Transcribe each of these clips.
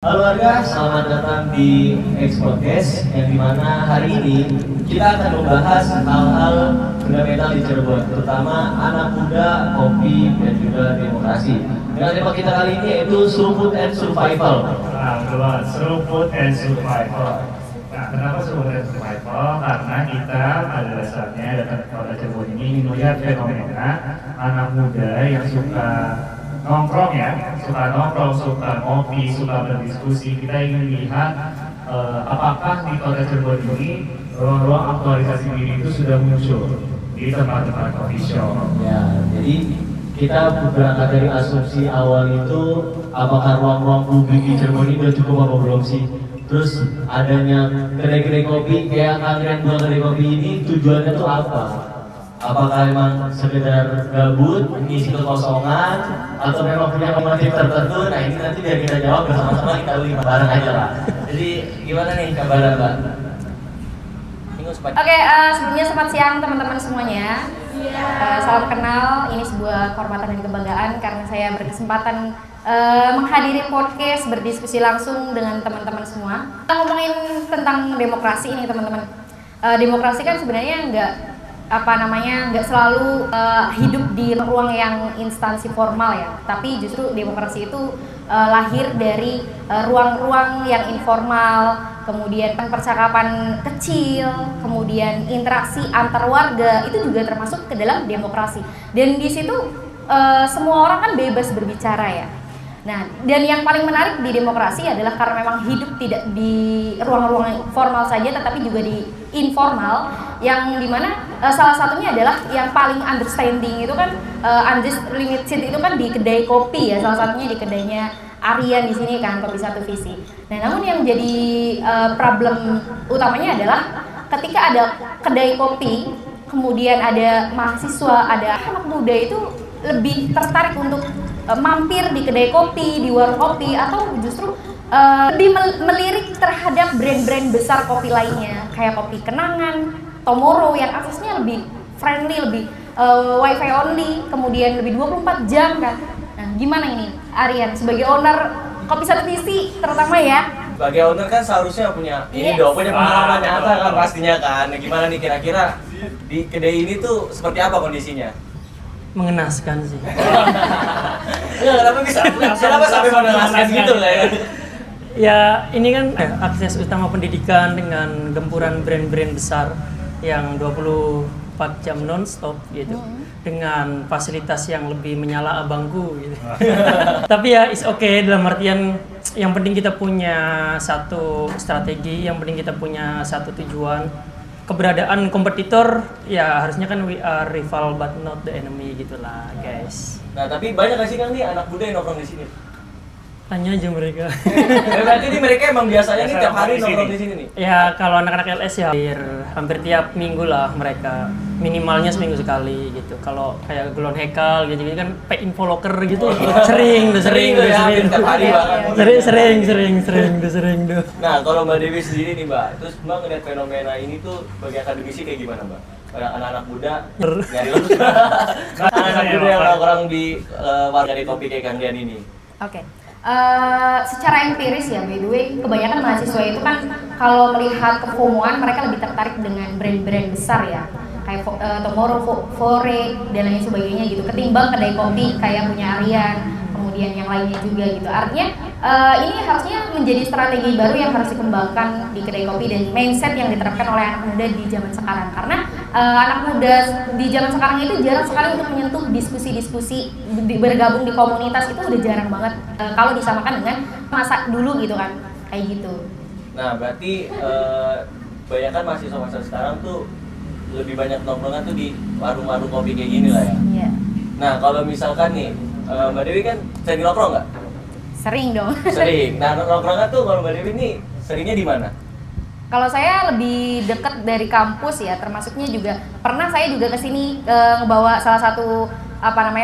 Halo warga, selamat datang di X Podcast yang dimana hari ini kita akan membahas hal-hal fundamental di Cirebon, terutama anak muda, kopi, dan juga demokrasi. Dengan tema kita kali ini yaitu Seruput and Survival. Nah, betul banget, Seruput and Survival. Nah, kenapa Seruput and Survival? Karena kita pada dasarnya datang ke Kota Cirebon ini melihat fenomena anak muda yang suka nongkrong ya, suka ngopi, suka berdiskusi. Kita ingin lihat apakah di Kota Cirebon ini ruang-ruang aktualisasi diri itu sudah muncul di tempat-tempat coffee shop. Ya, jadi kita berangkat dari asumsi awal itu apakah ruang-ruang publik di Cirebon ini udah cukup apa belum sih? Terus adanya kedai-kedai kopi kayak Kang buat kedai kopi ini tujuannya tuh apa? Apakah memang sekedar gabut, mengisi kekosongan, atau memang punya motif tertentu? Nah ini nanti biar kita jawab bersama-sama, kita beli bareng aja lah. Jadi gimana nih kabar Mbak? Oke, sebelumnya selamat siang teman-teman semuanya. Salam kenal, ini sebuah kehormatan dan kebanggaan karena saya berkesempatan menghadiri podcast berdiskusi langsung dengan teman-teman semua. Kita ngomongin tentang demokrasi ini teman-teman. Demokrasi kan sebenarnya nggak selalu hidup di ruang yang instansi formal ya, tapi justru demokrasi itu lahir dari ruang-ruang yang informal, kemudian percakapan kecil, kemudian interaksi antar warga itu juga termasuk ke dalam demokrasi. Dan di situ semua orang kan bebas berbicara ya. Nah, dan yang paling menarik di demokrasi adalah karena memang hidup tidak di ruang-ruang formal saja, tetapi juga di informal, yang dimana salah satunya adalah yang paling understanding itu kan unlimited itu kan di kedai kopi ya, salah satunya di kedainya Aryan di sini kan, Kopi Satu Visi. Nah, namun yang jadi problem utamanya adalah ketika ada kedai kopi, kemudian ada mahasiswa, ada anak muda itu lebih tertarik untuk mampir di kedai kopi, di warung kopi, atau justru lebih melirik terhadap brand-brand besar kopi lainnya kayak Kopi Kenangan, Tomorrow yang aksesnya lebih friendly, lebih wifi only, kemudian lebih 24 jam kan. Nah, gimana ini Aryan sebagai owner Kopi Satu Visi terutama ya? Sebagai owner kan seharusnya punya punya pengalaman nyata kan pastinya kan. Nah, gimana nih kira-kira di kedai ini tuh seperti apa kondisinya? Mengenaskan sih. Kenapa sampai mengenaskan gitu lah ya? Ya ini kan akses utama pendidikan dengan gempuran brand-brand besar yang 24 jam non-stop gitu. Dengan fasilitas yang lebih menyala abangku gitu. Tapi ya it's okay dalam artian yang penting kita punya satu strategi, yang penting kita punya satu tujuan. Keberadaan kompetitor ya harusnya kan we are rival but not the enemy gitulah guys. Nah tapi banyak gak sih Kang nih anak muda yang nongkrong di sini? Tanya aja mereka. Berarti nih mereka emang biasanya nih tiap hari nongkrong di sini nih? Ya kalau anak-anak LS ya hampir tiap minggu lah mereka, minimalnya seminggu sekali gitu. Kalau kayak Gulon Hekal gitu kan pay info locker gitu sering tiap hari banget. sering. Nah kalau Mbak Dewi sendiri nih Mbak, terus Mbak ngeliat fenomena ini tuh bagi akademisi kayak gimana Mbak? Anak-anak muda nyari anak muda yang nongkrong di warga di kopi kayak Kang Dian ini. Oke. Secara empiris ya, by the way, kebanyakan mahasiswa itu kan kalau melihat kefomoan mereka lebih tertarik dengan brand-brand besar ya, kayak Tomorrow, Fore dan lain sebagainya gitu, ketimbang kedai kopi kayak punya Aryan, kemudian yang lainnya juga gitu. Artinya ini harusnya menjadi strategi baru yang harus dikembangkan di kedai kopi dan mindset yang diterapkan oleh anak muda di zaman sekarang. Karena anak muda di zaman sekarang itu jarang sekali untuk menyentuh diskusi-diskusi, bergabung di komunitas itu udah jarang banget kalau disamakan dengan masa dulu gitu kan, kayak gitu. Nah berarti kebanyakan mahasiswa sekarang tuh lebih banyak nongkrongan tuh di warung-warung kopi kayak gini lah ya. Iya. Nah kalau misalkan nih Mbak Dewi kan sering nongkrong nggak? Sering dong. Sering. Nah nongkrongnya tuh kalau Mbak Dewi nih seringnya di mana? Kalau saya lebih dekat dari kampus ya, termasuknya juga pernah saya juga kesini ngebawa salah satu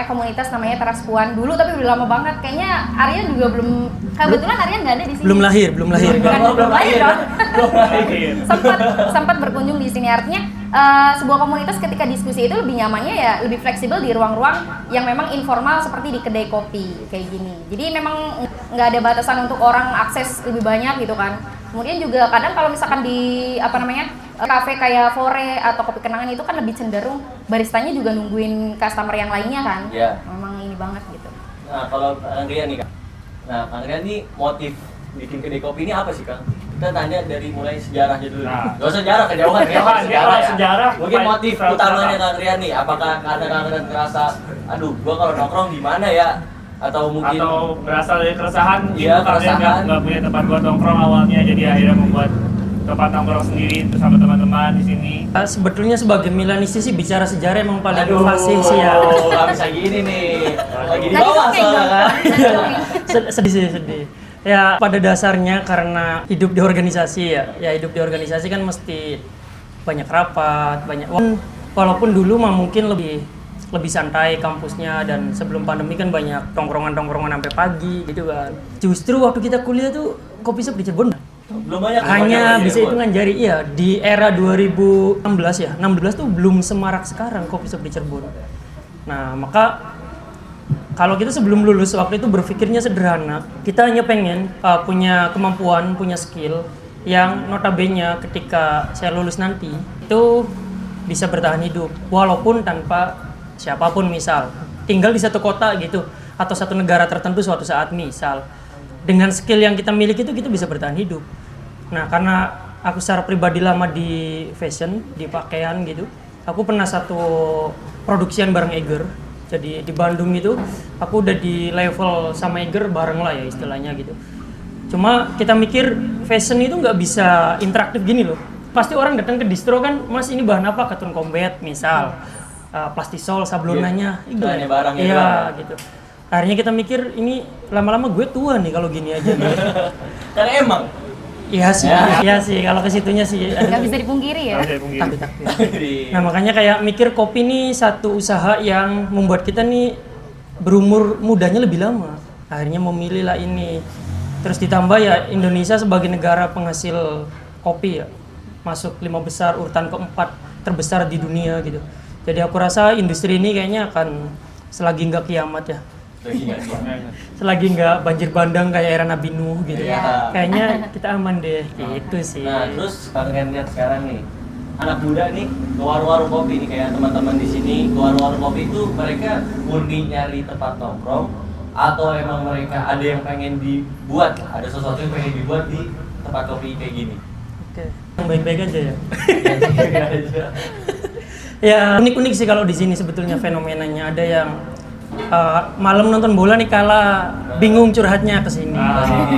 komunitas namanya Teras Puan dulu, tapi udah lama banget. Kayaknya Aryan juga kebetulan Aryan nggak ada di sini. Belum lahir. Sempat berkunjung di sini, artinya sebuah komunitas ketika diskusi itu lebih nyamannya ya lebih fleksibel di ruang-ruang yang memang informal seperti di kedai kopi kayak gini. Jadi memang nggak ada batasan untuk orang akses lebih banyak gitu kan. Kemudian juga kadang kalau misalkan di kafe kayak Fore atau Kopi Kenangan itu kan lebih cenderung baristanya juga nungguin customer yang lainnya kan. Iya. Memang ini banget gitu. Nah, kalau Kang Rian nih, Kang. Nah, Kang Rian nih motif bikin kedai kopi ini apa sih, Kang? Kita tanya dari mulai sejarahnya dulu. Nah. Gak usah sejarah, kejauhan ya, sejarah ya. Sejarah. Mungkin motif utamanya Kang Rian nih, apakah karena Kang Rian ngerasa, aduh, gua kalau nongkrong gimana ya? Atau mungkin berasal dari keresahan, iya, keresahan. nggak punya tempat buat nongkrong awalnya, jadi akhirnya membuat tempat nongkrong sendiri bersama teman-teman di sini. Sebetulnya sebagai Milanisti sih bicara sejarah emang paling aduh, fasih sih ya. nggak bisa gini nih. Lagi di bawah soalnya kan. Sedih. Ya pada dasarnya karena hidup di organisasi ya hidup di organisasi kan mesti banyak rapat, banyak walaupun dulu mah mungkin lebih santai kampusnya dan sebelum pandemi kan banyak tongkrongan sampai pagi gitu kan. Justru waktu kita kuliah tuh kopi shop di Cirebon Belum banyak. hanya bisa hitungan jari di era 2016 ya. 16 tuh belum semarak sekarang kopi shop di Cirebon. Nah, maka kalau kita sebelum lulus waktu itu berpikirnya sederhana. Kita hanya pengen punya kemampuan, punya skill yang notabene ketika saya lulus nanti itu bisa bertahan hidup walaupun tanpa siapapun, misal tinggal di satu kota gitu atau satu negara tertentu suatu saat, misal dengan skill yang kita miliki itu kita bisa bertahan hidup. Nah, karena aku secara pribadi lama di fashion, di pakaian gitu, aku pernah satu produksian bareng Eiger. Jadi di Bandung itu aku udah di level sama Eiger bareng lah ya istilahnya gitu. Cuma kita mikir fashion itu nggak bisa interaktif gini loh. Pasti orang datang ke distro kan, Mas ini bahan apa? Cotton combat misal. Plastisol, sablonanya, Bahannya barang ya. Iya, gitu. Akhirnya kita mikir ini lama-lama gue tua nih kalau gini aja. Karena emang. Iya sih, kalau ke situnya sih. Nggak bisa dipungkiri ya. Takut. Nah makanya kayak mikir kopi nih satu usaha yang membuat kita nih berumur mudanya lebih lama. Akhirnya memilih lah ini. Terus ditambah ya Indonesia sebagai negara penghasil kopi ya, masuk 5 besar urutan keempat terbesar di dunia gitu. Jadi aku rasa industri ini kayaknya akan selagi nggak kiamat ya. Selagi nggak banjir bandang kayak era Nabi Nuh gitu. Iya. Kayaknya kita aman deh, gitu sih. Nah, terus kalian lihat sekarang nih, anak muda nih ke warung-warung kopi nih kayak teman-teman di sini, ke warung-warung kopi itu mereka murni nyari tempat nongkrong atau emang mereka ada yang pengen dibuat, ada sesuatu yang pengen dibuat di tempat kopi kayak gini. Oke, yang baik-baik aja ya. Ya unik-unik sih kalau di sini sebetulnya fenomenanya. Ada yang malam nonton bola nih kalah bingung curhatnya ke sini.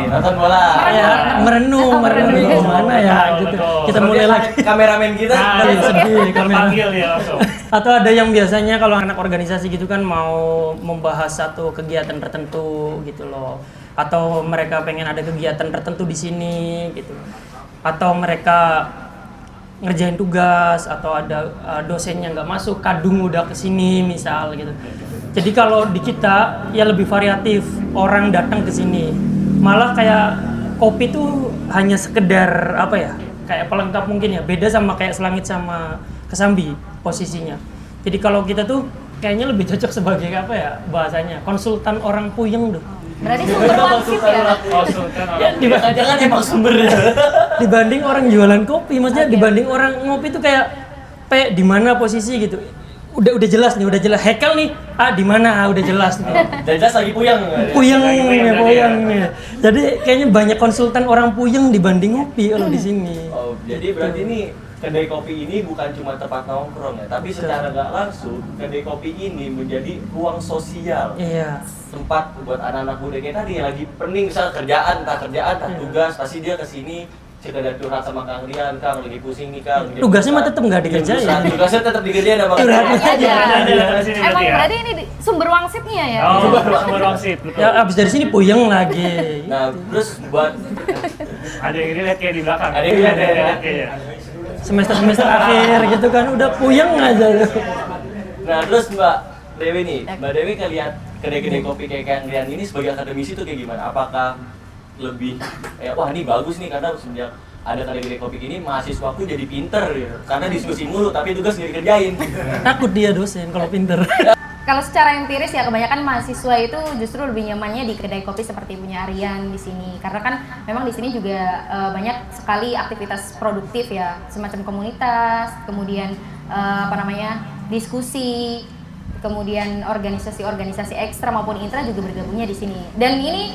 Nonton bola. Ya merenung mana ya gitu. Kita mulai lagi. Kameramen kita Sedih kamera. Panggil ya langsung. Atau ada yang biasanya kalau anak organisasi gitu kan mau membahas satu kegiatan tertentu gitu loh. Atau mereka pengen ada kegiatan tertentu di sini gitu. Atau mereka ngerjain tugas atau ada dosennya nggak masuk, kadung udah kesini misal gitu. Jadi kalau di kita ya lebih variatif, orang datang ke sini. Malah kayak kopi tuh hanya sekedar apa ya, kayak pelengkap mungkin ya, beda sama kayak Selangit sama Kesambi posisinya. Jadi kalau kita tuh kayaknya lebih cocok sebagai apa ya bahasanya, konsultan orang puyeng tuh. Berarti sumber wangsit ya? Konsultan jangan emang sumbernya. Dibanding orang jualan kopi, maksudnya dibanding orang ngopi tuh kayak di mana posisi gitu. Udah jelas nih, udah jelas. Hekel nih, di mana? Udah jelas nih. Jelas lagi puyeng. Puyeng nih. Jadi kayaknya banyak konsultan orang puyeng dibanding ngopi kalau di sini. Oh, jadi berarti ini kedai kopi ini bukan cuma tempat nongkrong ya, tapi secara nggak langsung kedai kopi ini menjadi ruang sosial. Iya. Tempat buat anak-anak muda kayak tadi yang lagi pening misal kerjaan, entah tugas, pasti dia kesini sekedar curhat sama Kang Rian, Kang lagi pusing nih Kang. Tugasnya mah tetap nggak dikerjain. Tugasnya tetap dikerjain sama Curhat aja. Emang ya. berarti ini sumber wangsitnya ya? Oh, sumber wangsit, betul. Ya abis dari sini puyeng lagi. Nah, terus buat Ada yang lihat kayak di belakang. Ada yang lihat kayaknya. Semester akhir gitu kan udah puyeng aja. Nah, terus Mbak Dewi nih, Mbak Dewi ngelihat kedai-kedai kopi kayak Kang Rian ini sebagai akademisi tuh kayak gimana? Apakah lebih wah ini bagus nih karena semenjak ada kedai kopi gini, mahasiswaku jadi pinter gitu. Karena diskusi mulu, tapi tugas nggak dikerjain. Takut dia dosen kalau pinter. Kalau secara empiris ya kebanyakan mahasiswa itu justru lebih nyamannya di kedai kopi seperti punya Aryan di sini. Karena kan memang di sini juga banyak sekali aktivitas produktif ya, semacam komunitas, kemudian diskusi, kemudian organisasi-organisasi ekstra maupun intra juga bergabungnya di sini. Dan ini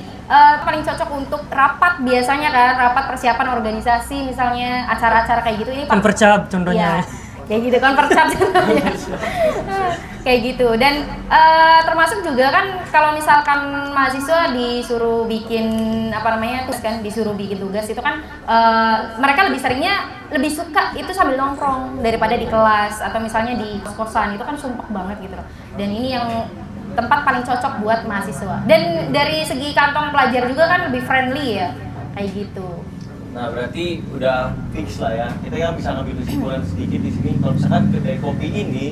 paling cocok untuk rapat biasanya kan, rapat persiapan organisasi misalnya acara-acara kayak gitu ini Percap contohnya. Ya, kayak gitu kan percap contohnya. Kayak gitu. Dan termasuk juga kan kalau misalkan mahasiswa disuruh bikin disuruh bikin tugas itu kan mereka lebih suka itu sambil nongkrong daripada di kelas atau misalnya di kos-kosan, itu kan sumpah banget gitu loh. Dan ini yang tempat paling cocok buat mahasiswa. Dan dari segi kantong pelajar juga kan lebih friendly ya, kayak gitu. Nah berarti udah fix lah ya. Kita kan bisa ngambil kesimpulan sedikit di sini. Kalau misalkan kedai kopi ini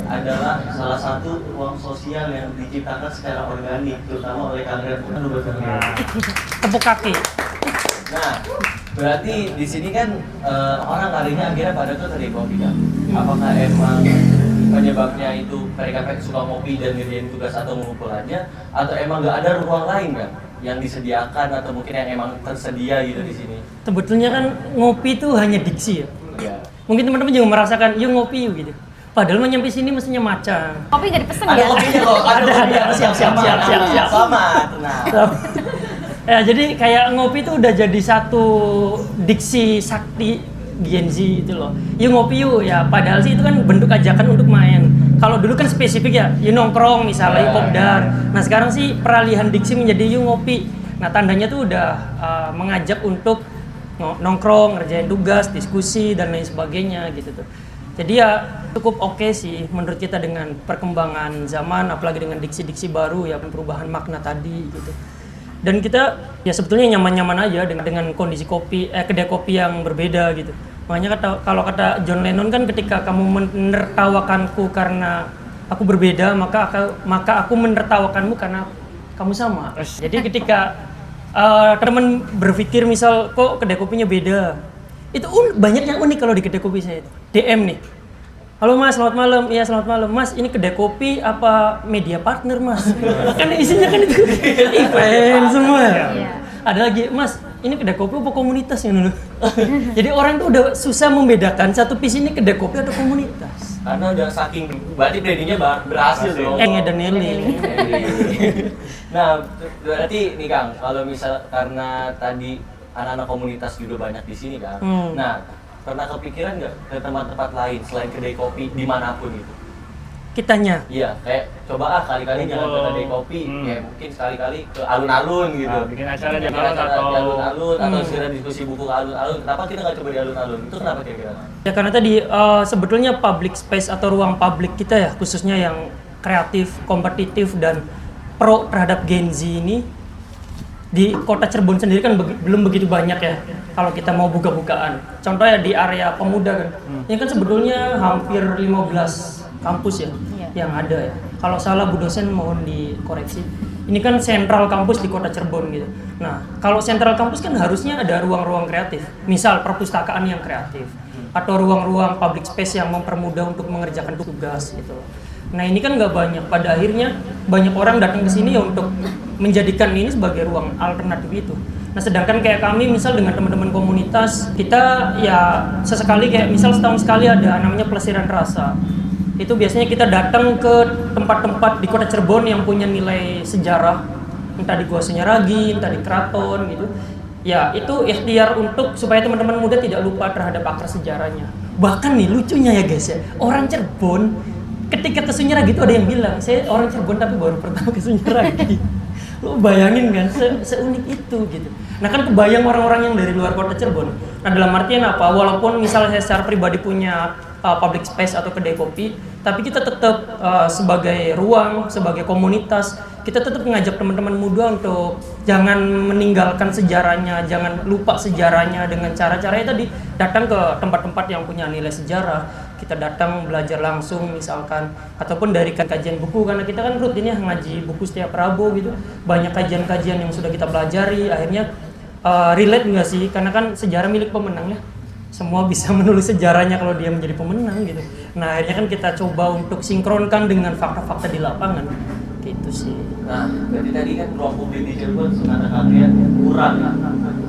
adalah salah satu ruang sosial yang diciptakan secara organik, terutama oleh Kang Rian. Tepuk kaki. Nah, berarti di sini kan orang kalinya akhirnya pada ke kedai kopi kan. Apakah emang penyebabnya itu mereka suka ngopi dan ngerjain tugas atau mengumpulkannya, atau emang nggak ada ruang lain kan yang disediakan atau mungkin yang emang tersedia gitu di sini? Sebetulnya kan ngopi itu hanya diksi ya. Iya. Mungkin teman-teman juga merasakan, yuk ngopi yuk gitu. Padahal mau nyampe sini mestinya macam. Kopi nggak dipesen Ada ya? kopinya kok, Ada. Siap. Sama, tenang. Ya jadi kayak ngopi itu udah jadi satu diksi sakti Gen Z itu loh. Yuk ngopi yuk, ya padahal sih itu kan bentuk ajakan untuk main. Kalau dulu kan spesifik ya, yuk nongkrong misalnya, yuk kopdar. Nah sekarang sih peralihan diksi menjadi yuk ngopi. Nah tandanya tuh udah mengajak untuk nongkrong, ngerjain tugas, diskusi dan lain sebagainya gitu tuh. Jadi ya cukup oke sih menurut kita dengan perkembangan zaman, apalagi dengan diksi-diksi baru ya, perubahan makna tadi gitu. Dan kita ya sebetulnya nyaman-nyaman aja dengan kondisi kedai kopi yang berbeda gitu. Makanya kalau kata John Lennon kan, ketika kamu menertawakanku karena aku berbeda, maka aku menertawakanmu karena kamu sama. Jadi ketika teman berpikir misal kok kedai kopinya beda, itu banyak yang unik kalau di kedai kopi saya. DM nih, halo mas, selamat malam. Iya selamat malam mas, ini kedai kopi apa media partner mas? Kan isinya kan itu event semua. Iya. Ada lagi, mas ini kedai kopi apa komunitas yang dulu? Jadi orang tuh udah susah membedakan satu piece ini kedai kopi atau komunitas. Karena udah saking, berarti brandingnya berhasil dong. Dan Nelly. Nah, berarti nih Kang, kalau misal karena tadi anak-anak komunitas juga banyak di sini kan. Nah, pernah kepikiran nggak ke tempat-tempat lain selain kedai kopi dimanapun itu? Kitanya. Iya, kayak coba kali-kali jangan ke kedai kopi, kayak mungkin sekali-kali ke alun-alun gitu. Bikin acara di Bikin acara alun-alun di alun-alun atau sekedar diskusi buku ke alun-alun. Kenapa kita nggak coba di alun-alun? Itu kenapa kira-kira? Ya karena tadi sebetulnya public space atau ruang publik kita ya, khususnya yang kreatif, kompetitif dan pro terhadap Gen Z ini di kota Cirebon sendiri kan belum begitu banyak ya kalau kita mau buka-bukaan. Contohnya di area pemuda kan, ini kan sebetulnya hampir 15 kampus ya yang ada ya. Kalau salah Bu dosen mohon dikoreksi. Ini kan sentral kampus di kota Cirebon gitu. Nah, kalau sentral kampus kan harusnya ada ruang-ruang kreatif. Misal perpustakaan yang kreatif atau ruang-ruang public space yang mempermudah untuk mengerjakan tugas gitu. Nah, ini kan nggak banyak. Pada akhirnya banyak orang datang ke sini ya untuk menjadikan ini sebagai ruang alternatif itu. Nah, sedangkan kayak kami misal dengan teman-teman komunitas, kita ya sesekali kayak misal setahun sekali ada namanya pelesiran rasa. Itu biasanya kita datang ke tempat-tempat di kota Cirebon yang punya nilai sejarah, entah di Gua Sunyaragi, entah di Keraton gitu. Ya itu ikhtiar untuk supaya teman-teman muda tidak lupa terhadap akar sejarahnya. Bahkan nih lucunya ya guys ya, orang Cirebon ketika ke Sunyaragi itu ada yang bilang, saya orang Cirebon tapi baru pertama ke Sunyaragi. Lu bayangin kan, seunik itu gitu. Nah kan kebayang orang-orang yang dari luar kota Cirebon. Nah dalam artian apa, walaupun misalnya saya secara pribadi punya public space atau kedai kopi, tapi kita tetap sebagai ruang, sebagai komunitas, kita tetap mengajak teman-teman muda untuk jangan meninggalkan sejarahnya, jangan lupa sejarahnya dengan cara-caranya tadi, datang ke tempat-tempat yang punya nilai sejarah, kita datang belajar langsung misalkan, ataupun dari kajian buku, karena kita kan rutinnya ngaji buku setiap Rabu gitu, banyak kajian-kajian yang sudah kita pelajari, akhirnya relate nggak sih? Karena kan sejarah milik pemenang ya. Semua bisa menulis sejarahnya kalau dia menjadi pemenang gitu. Nah akhirnya kan kita coba untuk sinkronkan dengan fakta-fakta di lapangan gitu sih. Nah, berarti tadi kan ruang publik di Cirebon kata kalian kurang,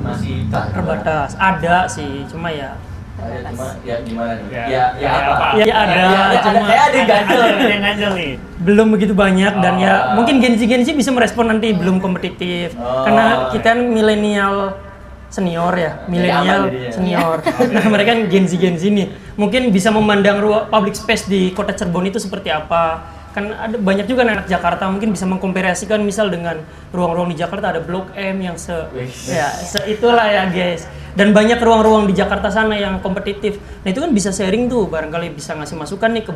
masih Terbatas, ada sih, cuma ya ada cuma ya gimana nih? Ya, Ya apa? ya ada, cuma Kayak ada yang ganjel. Ada yang ganjel nih. belum begitu banyak dan ya Oh. mungkin Gen Z bisa merespon nanti belum kompetitif Oh. karena kita kan milenial senior ya, milenial aman jadinya. senior. Nah mereka kan Gen Z nih, mungkin bisa memandang ruang public space di kota Cirebon itu seperti apa. Kan ada banyak juga anak Jakarta mungkin bisa mengkomparasikan misal dengan ruang-ruang di Jakarta ada Blok M yang itulah ya guys. Dan banyak ruang-ruang di Jakarta sana yang kompetitif. Nah itu kan bisa sharing tuh, barangkali bisa ngasih masukan nih ke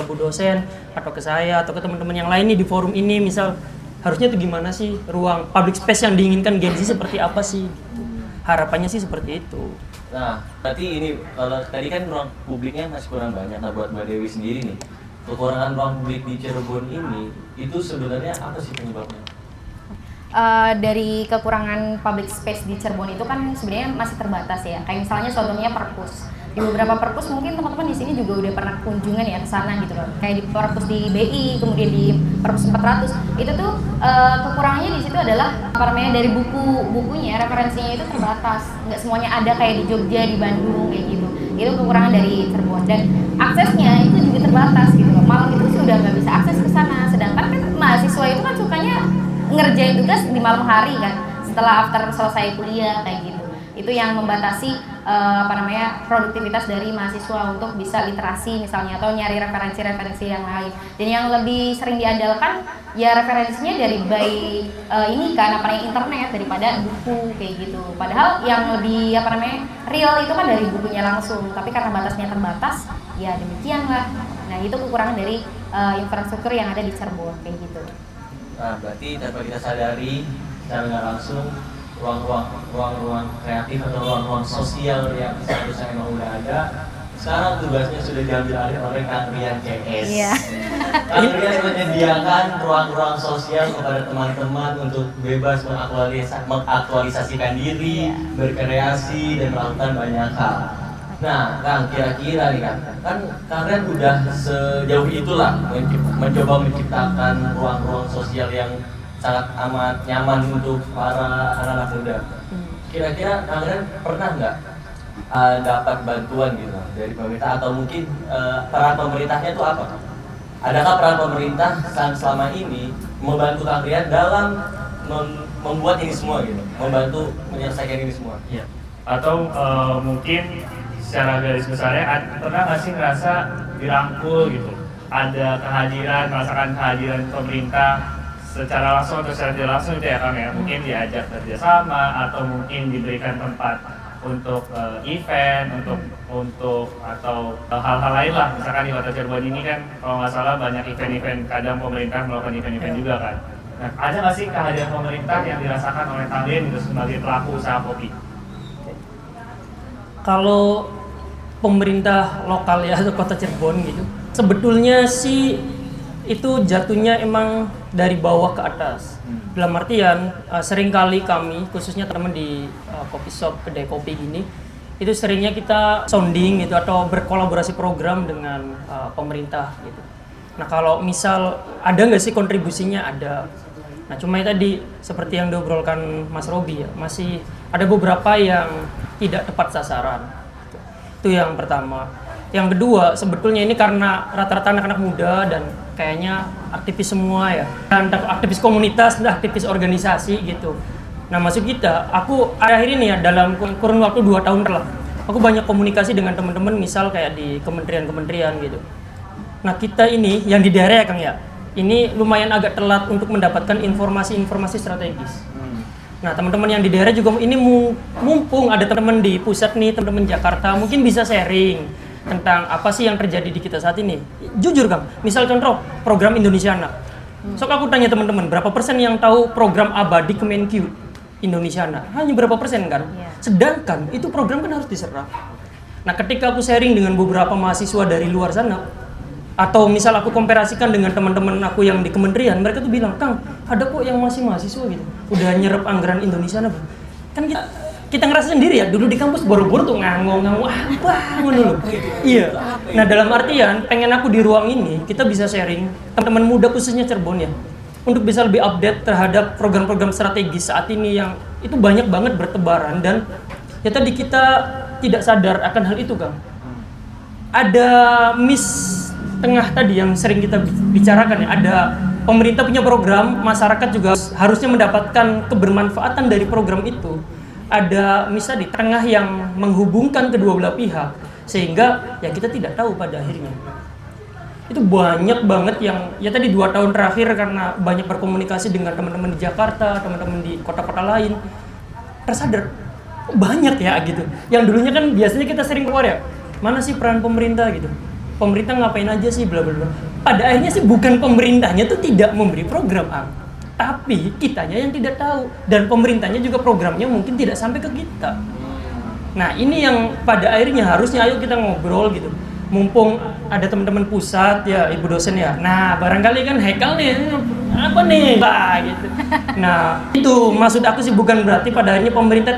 Bu dosen atau ke saya atau ke teman-teman yang lain nih di forum ini, misal harusnya tuh gimana sih ruang public space yang diinginkan Gen Z seperti apa sih? Gitu. Harapannya sih seperti itu. Nah, berarti ini kalau tadi kan ruang publiknya masih kurang banyak. Nah, buat Mbak Dewi sendiri nih, kekurangan ruang publik di Cirebon ini itu sebenarnya apa sih penyebabnya? Dari kekurangan public space di Cirebon itu kan sebenarnya masih terbatas ya. Kayak misalnya contohnya perpus. Di beberapa perpus mungkin teman-teman di sini juga udah pernah kunjungan ya ke sana gitu loh. Kayak di perpus di BI, kemudian di perpus 400. Itu tuh kekurangannya di situ adalah apa namanya dari bukunya, referensinya itu terbatas. Nggak semuanya ada kayak di Jogja, di Bandung kayak gitu. Itu kekurangan dari Cirebon dan aksesnya itu juga terbatas gitu loh. Malam itu sih udah nggak bisa akses ke sana. Sedangkan kan mahasiswa itu kan sukanya ngerjain tugas di malam hari kan setelah after selesai kuliah kayak gitu. Itu yang membatasi produktivitas dari mahasiswa untuk bisa literasi misalnya atau nyari referensi-referensi yang lain. Dan yang lebih sering diandalkan ya referensinya dari internet daripada buku kayak gitu. Padahal yang lebih real itu kan dari bukunya langsung. Tapi karena batasnya terbatas, ya demikian lah. Nah itu kekurangan dari infrastruktur yang ada di Cirebon kayak gitu. Nah, berarti tanpa kita sadari secara nggak langsung ruang-ruang kreatif atau ruang-ruang sosial yang seharusnya memang udah ada, sekarang tugasnya sudah diambil alih oleh Kementerian CS. Iya. Kementerian menyediakan ruang-ruang sosial kepada teman-teman untuk bebas mengaktualisasikan diri, berkreasi dan melakukan banyak hal. Nah, Kang, kira-kira nih kan kalian udah sejauh itulah mencoba menciptakan ruang-ruang sosial yang sangat amat nyaman untuk para anak-anak muda. Kira-kira kalian pernah nggak dapat bantuan gitu dari pemerintah atau mungkin peran pemerintahnya itu apa? Adakah peran pemerintah selama ini membantu kalian dalam membuat ini semua gitu, membantu menyelesaikan ini semua? Iya. Atau mungkin secara garis besarnya pernah nggak sih ngerasa dirangkul gitu? Ada merasakan kehadiran pemerintah secara langsung atau secara tidak langsung itu ya Kang ya, mungkin diajak kerjasama atau mungkin diberikan tempat untuk event, untuk atau hal-hal lain lah. Misalkan di Kota Cirebon ini kan kalau nggak salah banyak event-event, kadang pemerintah melakukan event-event juga kan. Nah, ada nggak sih kehadiran pemerintah yang dirasakan oleh kalian gitu sebagai pelaku usaha kopi? Kalau pemerintah lokal ya atau Kota Cirebon gitu, sebetulnya sih itu jatuhnya emang dari bawah ke atas. Dalam artian seringkali kami khususnya teman di coffee shop, kedai kopi gini, itu seringnya kita sounding gitu atau berkolaborasi program dengan pemerintah gitu. Nah kalau misal ada nggak sih kontribusinya? Ada. Nah cuma tadi seperti yang diobrolkan Mas Robi ya, masih ada beberapa yang tidak tepat sasaran. Itu yang pertama. Yang kedua, sebetulnya ini karena rata-rata anak-anak muda dan kayaknya aktivis semua ya. Dan aktivis komunitas dan aktivis organisasi gitu. Nah maksud kita, aku akhir ini ya dalam kurun waktu 2 tahun lah, aku banyak komunikasi dengan teman-teman misal kayak di kementerian-kementerian gitu. Nah kita ini yang di daerah ya Kang ya, ini lumayan agak telat untuk mendapatkan informasi-informasi strategis. Nah teman-teman yang di daerah juga ini mumpung ada teman-teman di pusat nih, teman-teman Jakarta mungkin bisa sharing tentang apa sih yang terjadi di kita saat ini. Jujur Kang, misal contoh program Indonesiana. Sok aku tanya teman-teman, berapa persen yang tahu program abadi Kemenkyu Indonesiana? Hanya berapa persen kan? Sedangkan itu program kan harus diserap. Nah ketika aku sharing dengan beberapa mahasiswa dari luar sana, atau misal aku komparasikan dengan teman-teman aku yang di kementerian, mereka tuh bilang, Kang, ada kok yang masih mahasiswa gitu, udah nyerap anggaran Indonesiana, Bang. kan kita ngerasa sendiri ya, dulu di kampus boro-boro tuh ngangong apa dulu. Iya. Nah, dalam artian pengen aku di ruang ini kita bisa sharing teman-teman muda khususnya Cirebon ya, untuk bisa lebih update terhadap program-program strategis saat ini yang itu banyak banget bertebaran, dan ya tadi kita tidak sadar akan hal itu, Kang. Ada miss tengah tadi yang sering kita bicarakan ya, ada pemerintah punya program, masyarakat juga harusnya mendapatkan kebermanfaatan dari program itu. Ada misalnya di tengah yang menghubungkan kedua belah pihak, sehingga ya kita tidak tahu pada akhirnya. Itu banyak banget yang ya tadi 2 tahun terakhir karena banyak berkomunikasi dengan teman-teman di Jakarta, teman-teman di kota-kota lain, tersadar banyak ya gitu. Yang dulunya kan biasanya kita sering keluar ya, mana sih peran pemerintah gitu. Pemerintah ngapain aja sih bla bla bla. Pada akhirnya sih bukan pemerintahnya tuh tidak memberi program, tapi kitanya yang tidak tahu, dan pemerintahnya juga programnya mungkin tidak sampai ke kita. Nah, ini yang pada akhirnya harusnya ayo kita ngobrol gitu. Mumpung ada teman-teman pusat ya, ibu dosen ya. Nah, barangkali kan Haikal nih, apa nih? Bah, gitu. Nah, itu maksud aku sih bukan berarti pada akhirnya pemerintah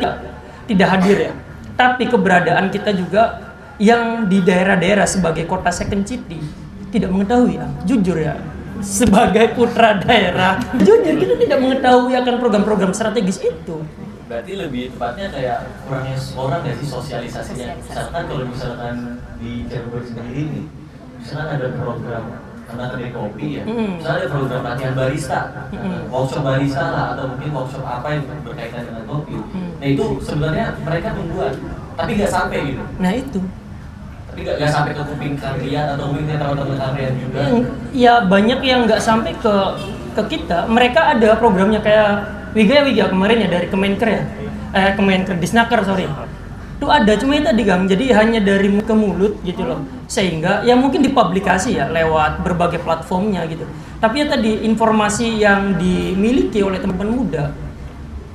tidak hadir ya. Tapi keberadaan kita juga yang di daerah-daerah sebagai kota second city tidak mengetahui ya. Jujur ya. Sebagai putra daerah, jujur kita tidak mengetahui akan program-program strategis itu. Berarti lebih tepatnya kayak kurangnya orang nggak sih sosialisasinya. Misalkan kalau misalkan di Cirebon sendiri nih, misalkan ada program karena kedai kopi ya, misalnya ada program latihan barista, workshop barista lah, atau mungkin workshop apa yang berkaitan dengan kopi. Nah itu sebenarnya mereka tungguan, tapi nggak sampai gitu. Nah itu. Nggak sampai ke kuping kalian atau mungkin teman-teman kalian juga. Ya banyak yang nggak sampai ke kita. Mereka ada programnya kayak Wiga kemarin ya dari Kemenker ya, Kemenker Disnaker sorry. Itu ada, cuma itu tadi Gang. Jadi hanya dari mulut ke mulut gitu loh. Sehingga ya mungkin dipublikasi ya lewat berbagai platformnya gitu. Tapi ya tadi informasi yang dimiliki oleh teman-teman muda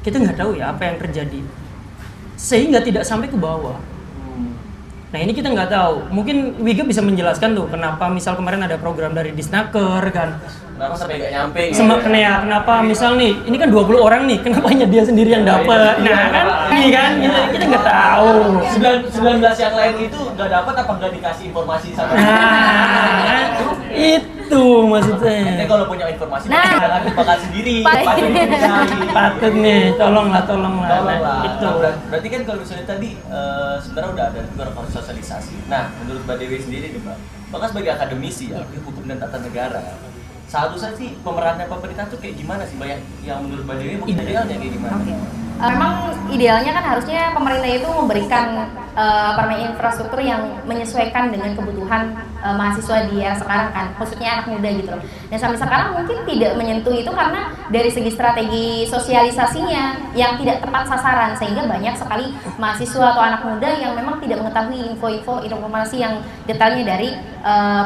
kita nggak tahu ya apa yang terjadi. Sehingga tidak sampai ke bawah. Nah ini kita nggak tahu, mungkin Wiga bisa menjelaskan tuh kenapa misal kemarin ada program dari Disnaker kan. Kenapa sampai nggak nyampe gitu Kenapa misal nih, ini kan 20 orang nih, kenapa hanya dia sendiri yang dapat? Nah kan, ini kan kita nggak tahu. 19 yang lain itu nggak dapat apa nggak dikasih informasi sama? Nah, itu maksudnya. Nanti kalau punya informasi, jangan bakal sendiri. Patut nih, tolonglah. Itu. Berarti kan kalau misalnya tadi sebenarnya udah ada juga sosialisasi. Nah, menurut Mbak Dewi sendiri nih Mbak sebagai akademisi ya, hukum dan tata negara, seharusnya sih pemerannya pemerintah tuh kayak gimana sih Mbak yang menurut Mbak Dewi mungkin idealnya kayak gimana? Okay. Memang idealnya kan harusnya pemerintah itu memberikan infrastruktur yang menyesuaikan dengan kebutuhan mahasiswa di era sekarang kan, khususnya anak muda gitu loh. Dan sampai sekarang mungkin tidak menyentuh itu karena dari segi strategi sosialisasinya yang tidak tepat sasaran, sehingga banyak sekali mahasiswa atau anak muda yang memang tidak mengetahui informasi yang detailnya dari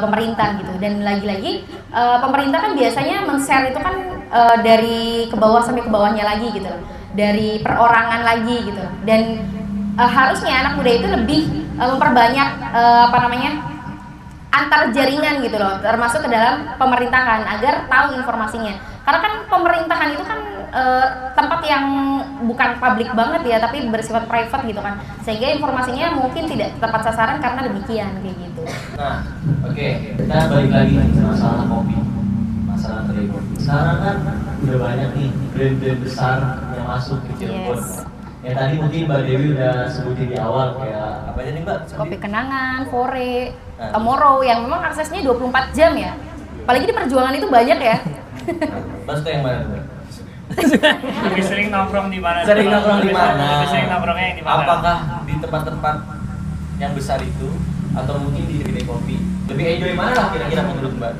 pemerintah gitu. Dan lagi-lagi pemerintah kan biasanya men-share itu kan dari ke bawah sampai ke bawahnya lagi gitu loh, dari perorangan lagi gitu. Dan harusnya anak muda itu lebih memperbanyak antar jaringan gitu loh, termasuk ke dalam pemerintahan agar tahu informasinya. Karena kan pemerintahan itu kan tempat yang bukan publik banget ya, tapi bersifat private gitu kan, sehingga informasinya mungkin tidak tepat sasaran karena demikian kayak gitu. Nah, oke, kita balik lagi ke masalah kopi, masalah kedai kopi. Sekarang kan udah banyak nih brand-brand besar yang masuk ke Cirebon. Yes. Ya tadi mungkin Mbak Dewi udah sebutin di awal kayak apa aja nih Mbak? Kopi Kenangan, Fore, Tomorrow yang memang aksesnya 24 jam ya. Apalagi di Perjuangan itu banyak ya. Mbak suka yang mana Mbak? Lebih sering nongkrong di mana? Sering nongkrong di mana? Lebih sering nongkrongnya yang di mana? Apakah di tempat-tempat yang besar itu atau mungkin di kedai kopi? Lebih enjoy mana lah kira-kira menurut Mbak?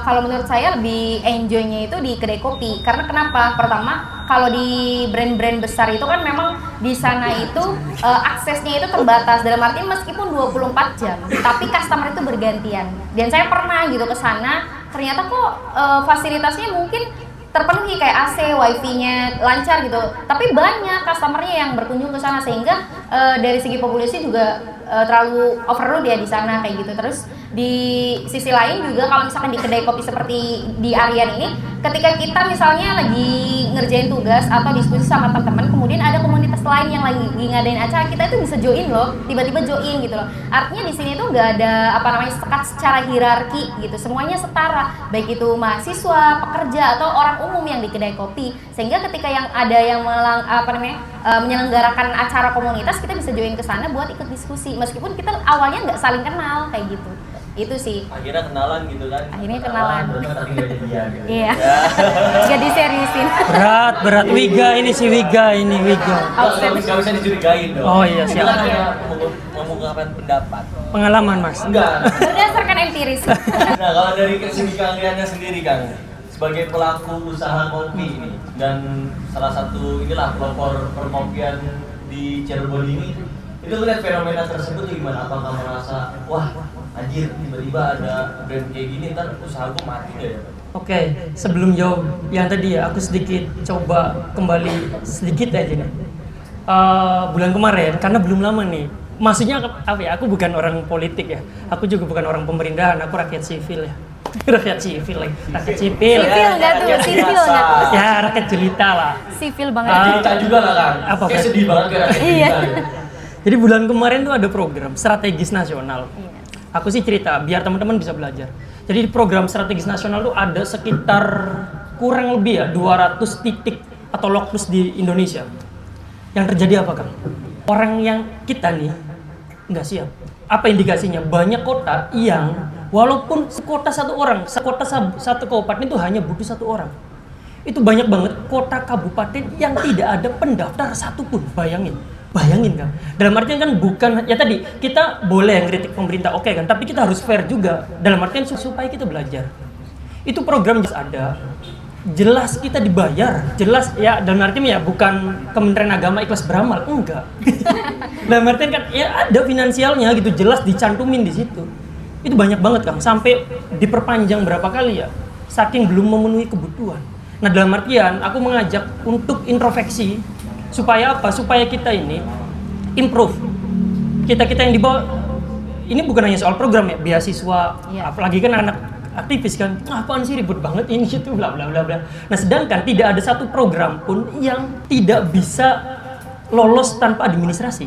Kalau menurut saya lebih enjoynya itu di kedai kopi. Karena kenapa? Pertama, kalau di brand-brand besar itu kan memang di sana itu aksesnya itu terbatas. Dalam arti meskipun 24 jam, tapi customer itu bergantian. Dan saya pernah gitu ke sana, ternyata kok fasilitasnya mungkin terpenuhi kayak AC, wifi-nya lancar gitu. Tapi banyak customernya yang berkunjung ke sana, sehingga dari segi populasi juga terlalu overload ya di sana kayak gitu. Terus di sisi lain juga kalau misalkan di kedai kopi seperti di Aryan ini, ketika kita misalnya lagi ngerjain tugas atau diskusi sama teman-teman, kemudian ada komunitas lain yang lagi ngadain acara, kita itu bisa join loh, tiba-tiba join gitu loh. Artinya di sini tuh nggak ada sekat secara hierarki gitu, semuanya setara, baik itu mahasiswa, pekerja atau orang umum yang di kedai kopi. Sehingga ketika yang ada yang menyelenggarakan acara komunitas, kita bisa join ke sana buat ikut diskusi, meskipun kita awalnya nggak saling kenal kayak gitu. Itu sih. Akhirnya kenalan gitu kan. Akhirnya kenalan. Berarti kan akhirnya jadian gitu. Iya. Gak diseriusin. Berat Wiga ini si Wiga ini Wiga. Gak bisa dicurigain dong. Oh iya, Itu siap. kan hanya mengungkapkan pendapat. Pengalaman Mas. Enggak. Berdasarkan empiris. Nah, kalau dari segi keahliannya sendiri Kang, sebagai pelaku usaha kopi ini dan salah satu inilah pelopor perkopian di Cirebon ini, itu lihat fenomena tersebut gimana? Apakah merasa wah anjir tiba-tiba ada brand kayak gini ntar usahaku mati gak ya? Oke, sebelum jawab yang tadi ya, aku sedikit coba kembali sedikit aja nih. Bulan kemarin, karena belum lama nih. Maksudnya apa ya? Aku bukan orang politik ya. Aku juga bukan orang pemerintahan. Aku rakyat sipil ya. Rakyat sipil lagi. Rakyat sipil. Sipil nggak tuh? Sipil nggak tuh? Ya rakyat jelita lah. Sipil banget. Cerita juga lah Kang. Apa, Kayak Pak? sedih banget kayak Iya. Jadi bulan kemarin tuh ada program strategis nasional. Aku sih cerita biar teman-teman bisa belajar. Jadi di program strategis nasional tuh ada sekitar kurang lebih ya 200 titik atau lokus di Indonesia. Yang terjadi apa Kang? Orang yang kita nih nggak siap. Apa indikasinya? Banyak kota yang walaupun sekota satu orang, satu kabupaten itu hanya butuh satu orang. Itu banyak banget kota kabupaten yang tidak ada pendaftar satupun. Bayangin kan. Dalam artian kan bukan ya tadi kita boleh yang kritik pemerintah oke kan, tapi kita harus fair juga. Dalam artian supaya kita belajar. Itu program jelas ada. Jelas kita dibayar, jelas ya dalam artian ya bukan Kementerian Agama ikhlas beramal, enggak. Dalam artian kan ya ada finansialnya gitu, jelas dicantumin di situ. Itu banyak banget Kang, sampai diperpanjang berapa kali ya, saking belum memenuhi kebutuhan. Nah dalam artian aku mengajak untuk introspeksi, supaya apa? Supaya kita ini improve. Kita yang dibawa ini bukan hanya soal program ya, beasiswa, apalagi kan anak aktivis kan, apaan sih ribut banget ini itu bla bla bla bla. Nah sedangkan tidak ada satu program pun yang tidak bisa lolos tanpa administrasi,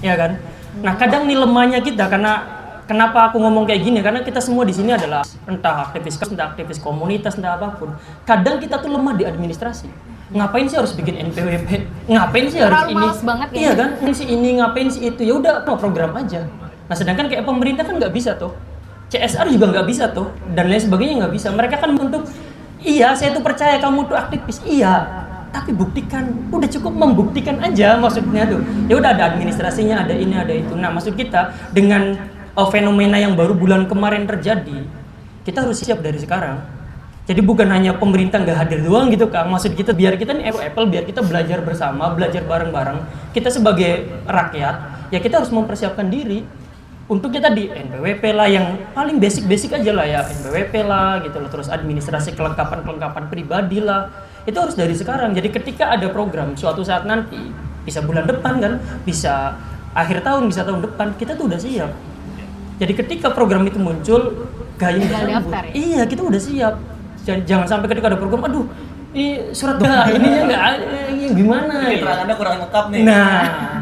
ya kan? Nah kadang nih lemahnya kita karena kenapa aku ngomong kayak gini? Karena kita semua di sini adalah entah aktivis komunitas, entah apapun. Kadang kita tuh lemah di administrasi. Ngapain sih harus bikin NPWP? Ngapain sih harus ini? Banget, iya kan? Ngapain sih itu? Ya udah mau program aja. Nah sedangkan kayak pemerintah kan nggak bisa tuh. CSR juga nggak bisa tuh dan lain sebagainya nggak bisa. Mereka kan untuk iya saya tuh percaya kamu tuh aktivis iya, tapi buktikan, udah cukup membuktikan aja maksudnya tuh. Ya udah ada administrasinya, ada ini ada itu. Nah maksud kita dengan fenomena yang baru bulan kemarin terjadi, kita harus siap dari sekarang. Jadi bukan hanya pemerintah nggak hadir doang gitu Kang. Maksud kita biar kita nih apple biar kita belajar bersama, belajar bareng-bareng. Kita sebagai rakyat ya kita harus mempersiapkan diri. Untuk kita di NPWP lah yang paling basic aja lah ya, NPWP lah gitu loh, terus administrasi kelengkapan pribadi lah, itu harus dari sekarang. Jadi ketika ada program suatu saat nanti, bisa bulan depan kan, bisa akhir tahun, bisa tahun depan, kita tuh udah siap. Jadi ketika program itu muncul, gayung disambut. Daftar, ya? Iya kita udah siap. Jangan sampai ketika ada program, aduh ini surat doa ininya nggak gimana Ini keterangannya kurang lengkap nih. Nah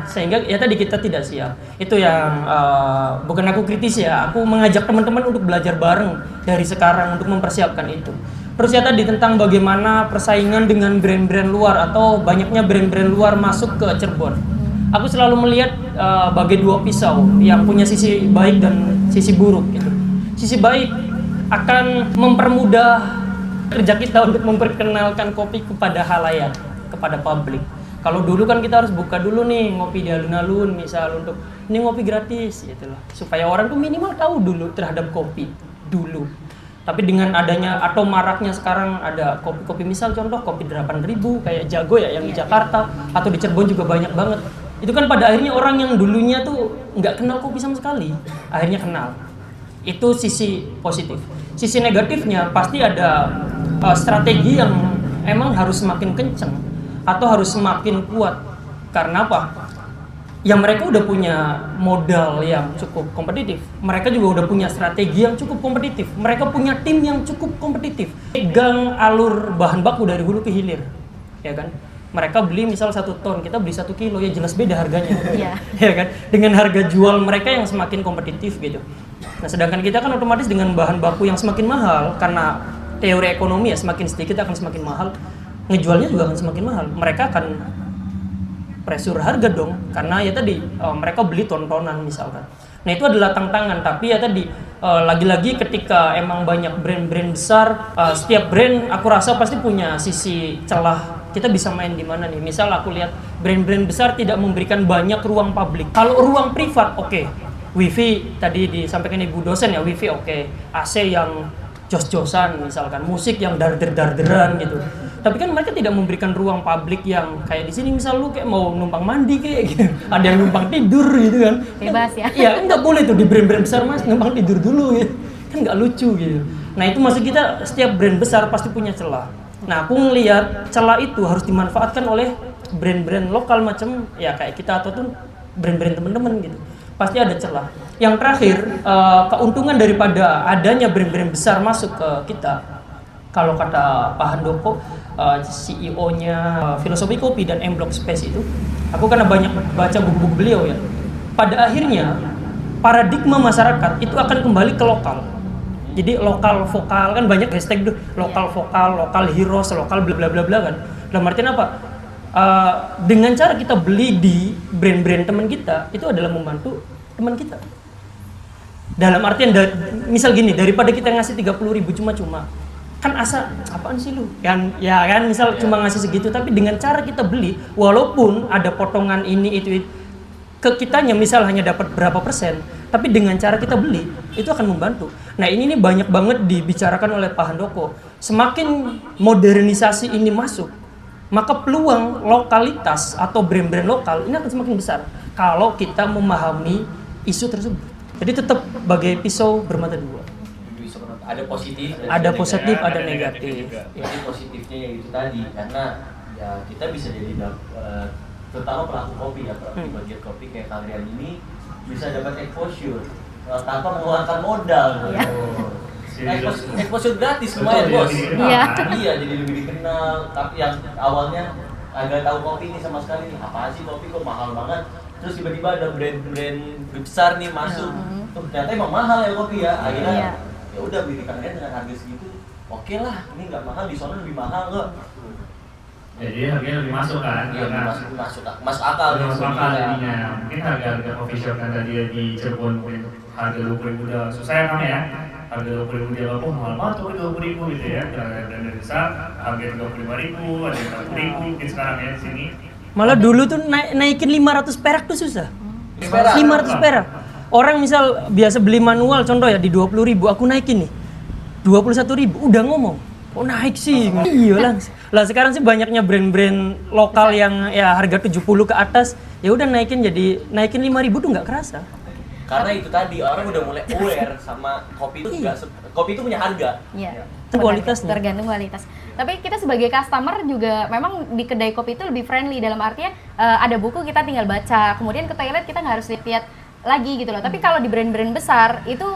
sehingga ya tadi kita tidak siap. Itu yang bukan aku kritis ya, aku mengajak teman-teman untuk belajar bareng dari sekarang untuk mempersiapkan itu. Terus ya tadi tentang bagaimana persaingan dengan brand-brand luar atau banyaknya brand-brand luar masuk ke Cirebon. Aku selalu melihat bagai dua pisau yang punya sisi baik dan sisi buruk gitu. Sisi baik akan mempermudah kerja kita untuk memperkenalkan kopi kepada halayak, kepada publik. Kalau dulu kan kita harus buka dulu nih ngopi di alun-alun misal untuk ini ngopi gratis gitu loh. Supaya orang tuh minimal tahu dulu terhadap kopi dulu. Tapi dengan adanya atau maraknya sekarang ada kopi-kopi misal contoh kopi 8.000 kayak Jago ya yang di Jakarta atau di Cirebon juga banyak banget. Itu kan pada akhirnya orang yang dulunya tuh nggak kenal kopi sama sekali, akhirnya kenal. Itu sisi positif. Sisi negatifnya pasti ada strategi yang emang harus semakin kenceng atau harus semakin kuat. Karena apa? yang mereka udah punya modal yang cukup kompetitif, mereka juga udah punya strategi yang cukup kompetitif, mereka punya tim yang cukup kompetitif, pegang alur bahan baku dari hulu ke hilir, ya kan? Mereka beli misal 1 ton, kita beli 1 kilo, ya jelas beda harganya, ya kan? Dengan harga jual mereka yang semakin kompetitif gitu. Nah, sedangkan kita kan otomatis dengan bahan baku yang semakin mahal, karena teori ekonomi ya semakin sedikit akan semakin mahal, ngejualnya juga akan semakin mahal. Mereka akan pressure harga dong, karena ya tadi mereka beli ton-tonan misalkan. Nah itu adalah tantangan, tapi ya tadi lagi-lagi ketika emang banyak brand-brand besar, setiap brand aku rasa pasti punya sisi celah. Kita bisa main di mana nih? Misal aku lihat brand-brand besar tidak memberikan banyak ruang publik. Kalau ruang privat, oke. Wifi tadi disampaikan ibu dosen ya, wifi oke. AC yang jos-josan misalkan, musik yang darder-darderan gitu. Tapi kan mereka tidak memberikan ruang publik yang kayak di sini misal lu kayak mau numpang mandi kayak gitu. Ada yang numpang tidur gitu kan. Bebas ya. Iya, enggak boleh tuh di brand-brand besar Mas numpang tidur dulu ya. Kan enggak lucu gitu. Nah, itu maksud kita setiap brand besar pasti punya celah. Nah, aku ngelihat celah itu harus dimanfaatkan oleh brand-brand lokal macam ya kayak kita ataupun brand-brand teman-teman gitu. Pasti ada celah. Yang terakhir, keuntungan daripada adanya brand-brand besar masuk ke kita, kalau kata Pak Handoko, CEO-nya Filosofi Kopi dan M Block Space itu, aku karena banyak baca buku-buku beliau ya, pada akhirnya paradigma masyarakat itu akan kembali ke lokal. Jadi lokal vokal kan banyak hashtag tuh, lokal vokal, lokal heroes, lokal bla bla bla bla kan. Dalam artian apa? Dengan cara kita beli di brand-brand teman kita, itu adalah membantu teman kita. Dalam artian misal gini, daripada kita ngasih 30.000 cuma-cuma, kan asa apaan sih lu? Kan ya kan misal cuma ngasih segitu, tapi dengan cara kita beli, walaupun ada potongan ini itu ke kitanya misal hanya dapat berapa persen, tapi dengan cara kita beli itu akan membantu. Nah ini nih banyak banget dibicarakan oleh Pak Handoko. Semakin modernisasi ini masuk, maka peluang lokalitas atau brand-brand lokal ini akan semakin besar kalau kita memahami isu tersebut. Jadi tetap bagai pisau bermata dua. Ada positif, Ada positif, ada negatif. Jadi positifnya ya itu tadi, karena ya kita bisa jadi terutama pelaku kopi ya, pelaku bagian kopi kayak kalian ini bisa dapat exposure tanpa mengeluarkan modal. Exposure gratis lumayan bos. Iya, jadi lebih dikenal. Tapi yang awalnya agak tahu kopi ini sama sekali nih, apa sih kopi kok mahal banget. Terus tiba-tiba ada brand-brand besar nih masuk. Tuh ternyata emang mahal ya kopi ya. Akhirnya ya udah beli kalian dengan harga segitu. Oke lah, ini nggak mahal, di sana lebih mahal kok. Jadi harganya lebih masuk kan? Iya, masuk akal. Masuk akal jadinya. Mungkin harga coffee shop kan tadi di Cirebon mungkin harga 20.000 udah susah ya kamu ya. Harga 20.000 dia lapor mahal banget tuh 20.000 gitu ya. Brand besar harga 35.000, ada 40.000 mungkin sekarang ya di sini. Malah dulu tuh naikin 500 perak tuh susah. 500 perak. Orang misal biasa beli manual contoh ya di 20.000, aku naikin nih 21.000, udah ngomong. Oh naik sih. Iya langsung. Lah sekarang sih banyaknya brand-brand lokal yang ya harga 70 ke atas, ya udah naikin 5.000 tuh nggak kerasa. Karena itu tadi orang udah mulai aware sama kopi itu kopi itu punya harga. Iya. Itu kualitasnya. Tergantung kualitas. Tapi kita sebagai customer juga memang di kedai kopi itu lebih friendly dalam artian ada buku kita tinggal baca, kemudian ke toilet kita nggak harus lihat lagi gitu loh. Tapi kalau di brand-brand besar itu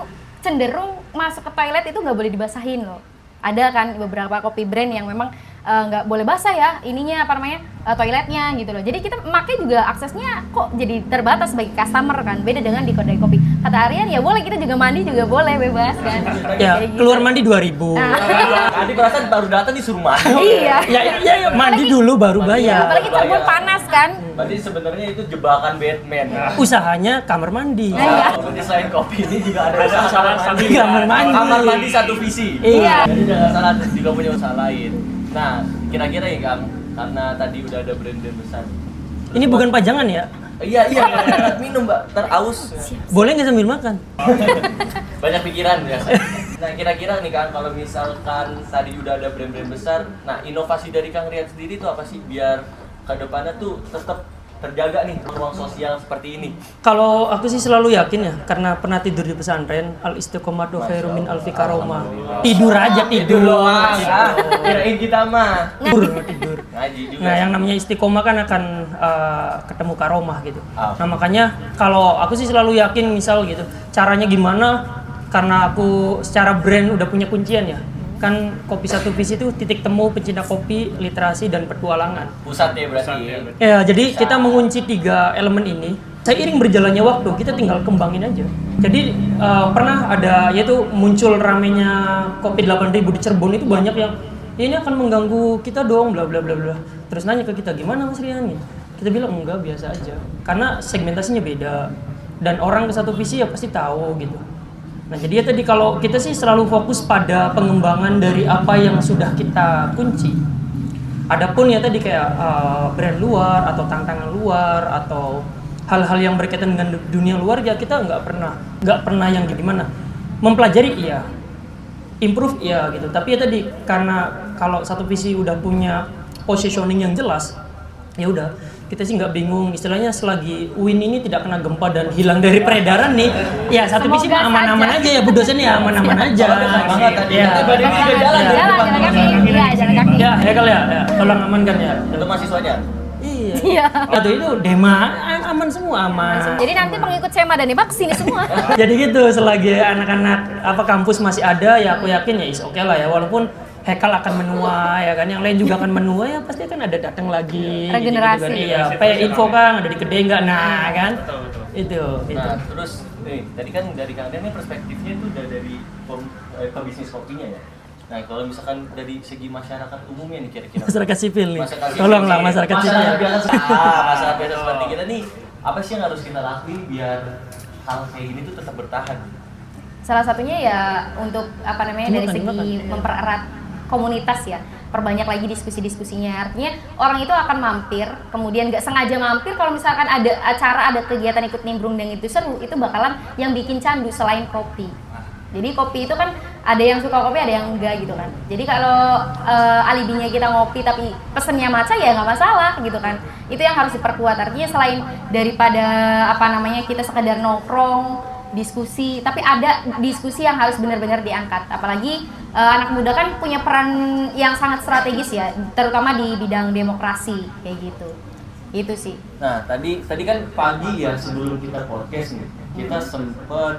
cenderung masuk ke toilet itu nggak boleh dibasahin loh. Ada kan beberapa kopi brand yang memang nggak boleh basah ya ininya apa namanya toiletnya gitu loh. Jadi kita pakai juga aksesnya kok jadi terbatas bagi customer kan. Beda dengan di kedai kopi. Kata Aryan ya boleh, kita juga mandi juga boleh bebas kan. Ya Kayak keluar gitu. mandi 2.000. Tadi perasaan baru datang disuruh mandi. Iya. Ya mandi dulu baru bayar. Apalagi Cirebon panas kan. Berarti sebenarnya itu jebakan Batman. Usahanya kamar mandi. Berarti selain kopi ini juga ada usaha mandi. Kamar mandi. Kamar mandi satu visi. Iya. Jadi jangan salah, juga punya usaha lain. Nah, kira-kira ya Kang, karena tadi udah ada brand-brand besar. Ini bukan pajangan ya? Iya, minum Mbak, ntar aus. Boleh nggak sambil makan? Banyak pikiran ya. Nah, kira-kira nih Kang, kalau misalkan tadi udah ada brand-brand besar, nah inovasi dari Kang Rian sendiri itu apa sih biar ke depannya tuh tetap terjaga nih ruang sosial seperti ini? Kalau aku sih selalu yakin ya, karena pernah tidur di pesantren, al istiqomatu khairum min alfi karomah. Tidur aja tidur. Kirain kita mah Tidur. ngaji juga. Nah, yang namanya istiqomah kan akan ketemu karomah gitu. Ah. Nah, makanya kalau aku sih selalu yakin misal gitu, caranya gimana? Karena aku secara brand udah punya kuncian ya. Kan Kopi Satu Visi itu titik temu pencinta kopi, literasi, dan petualangan. Pusat ya berarti. Ya, jadi kita mengunci 3 elemen ini. Seiring berjalannya waktu, kita tinggal kembangin aja. Jadi pernah ada, yaitu muncul ramenya Kopi 8000 di Cirebon itu banyak yang ini akan mengganggu kita dong, bla bla bla bla. Terus nanya ke kita, gimana Mas Rian? Kita bilang enggak, biasa aja. Karena segmentasinya beda. Dan orang ke Satu Visi ya pasti tahu gitu. Nah, jadi ya tadi kalau kita sih selalu fokus pada pengembangan dari apa yang sudah kita kunci. Adapun ya tadi kayak brand luar atau tantangan luar atau hal-hal yang berkaitan dengan dunia luar ya kita nggak pernah yang gimana. Mempelajari iya, improve iya gitu. Tapi ya tadi karena kalau Satu Visi udah punya positioning yang jelas, ya udah kita sih nggak bingung, istilahnya selagi UIN ini tidak kena gempa dan hilang dari peredaran nih, ya Satu Visi mah aman-aman aja ya Bu dosen ya, aman-aman aja. Ya, Jalan kaki. Iya, jalan kaki. ya kali ya, tolong amankan ya. Itu mahasiswanya? Iya. Atau itu Dema aman semua aman. Jadi nanti pengikut Sema dan Demak kesini semua. Jadi gitu selagi anak-anak kampus masih ada ya aku yakin ya is oke lah ya, walaupun Hekal akan menua ya kan, yang lain juga akan menua ya pasti akan ada datang lagi. Regenerasi. Gitu kan. Iya, kayak info kan ada di kedai enggak, nah kan. Itu. Nah, terus nih, tadi kan dari Kang Den perspektifnya itu udah dari pebisnis kopinya ya. Nah, kalau misalkan dari segi masyarakat umumnya nih kira-kira. Masyarakat sipil nih. Masyarakat sipil Tolonglah nih. masyarakat sipil. Masyarakat biasa seperti kita nih, apa sih yang harus kita lakuin biar hal kayak gini tuh tetap bertahan? Salah satunya ya untuk dari segi mempererat komunitas ya, perbanyak lagi diskusi-diskusinya. Artinya orang itu akan mampir, kemudian nggak sengaja mampir kalau misalkan ada acara, ada kegiatan ikut nimbrung dan itu seru, itu bakalan yang bikin candu selain kopi. Jadi kopi itu kan ada yang suka kopi, ada yang enggak gitu kan. Jadi kalau alibinya kita ngopi tapi pesennya matcha ya nggak masalah gitu kan. Itu yang harus diperkuat. Artinya selain daripada kita sekedar nongkrong, diskusi, tapi ada diskusi yang harus benar-benar diangkat. Apalagi anak muda kan punya peran yang sangat strategis ya, terutama di bidang demokrasi kayak gitu. Itu sih. Nah, tadi kan pagi ya sebelum kita podcast nih, kita sempet